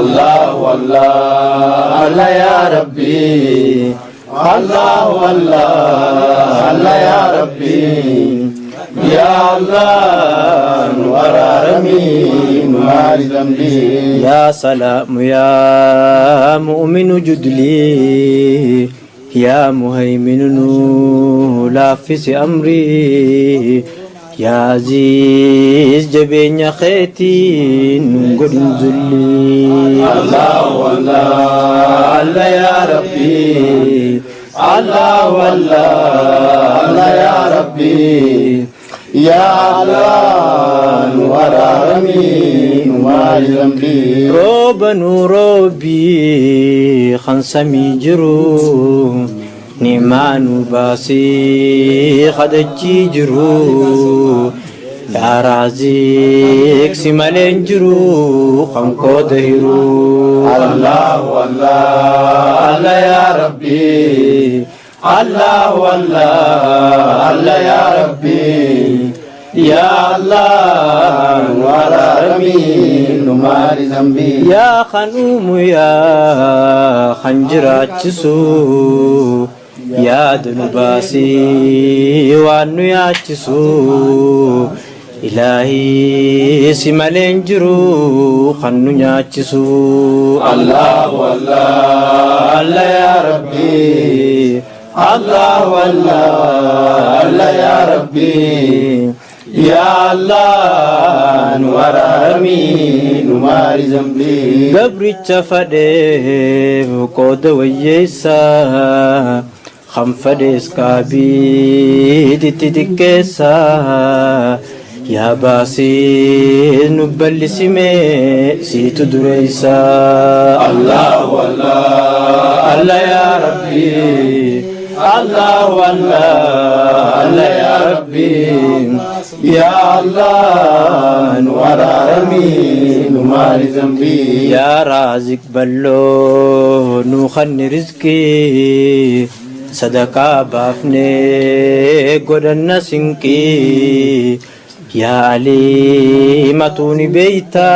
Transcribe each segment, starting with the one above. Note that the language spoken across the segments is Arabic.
الله والله الله يا ربي الله والله الله يا ربي يا الله ورارمي مال ذنبي يا سلام يا مؤمن جدلي يا مهيمن لافس أمري يا عزيز جبين خيتي نقول نزلي الله والله الله يا ربي الله والله الله يا ربي يا الله ورارمي مال ذنبي روبا نوروبي خنسمي جرو نيمان باسي خدجي جرو يا رازق سمالين جرو خنكو دهرو الله والله الله يا ربي الله والله الله يا ربي يا الله ورارمي مال ذنبي يا خنوم يا خنجراتشسو يا دنباسي وانو ياتشسو إلهي سمالين جرو خنو ياتشسو الله والله الله يا ربي الله والله الله يا ربي يا الله ورامي نمار ذنبي قبري تفدي قود ويسا خنفدي سكابي تتكسا يا باسي نبل سمي سيت دريسا الله والله الله يا ربي الله والله الله يا ربي يا الله ورامي نمار ذنبي يا رازق بلو نوخن رزقي صدقا بافني قدن سنكي يا علي متوني بيتا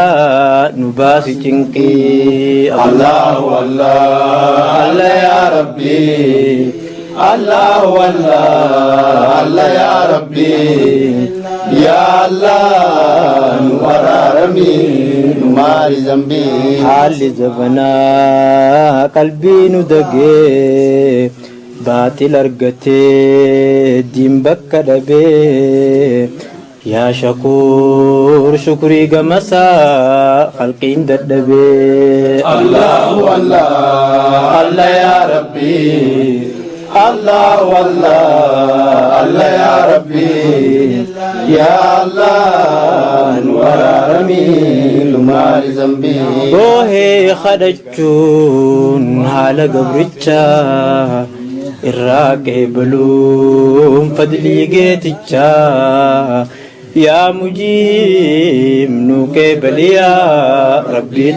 نباسي جنكي الله والله الله يا ربي الله والله الله يا ربي يا الله ورارمي نمار ذنبي حال زبنا قلبي ندقي باطل ارقتي دين بك دبي يا شكور شكري قمسا خلقين ددبي الله والله الله يا ربي الله والله الله يا ربي يا الله ورارمي لمال ذنبي روحي خدجون حال قبرتشا الراقي بلوم فضلي جيتشا يا مجيب نوكي بليا ربي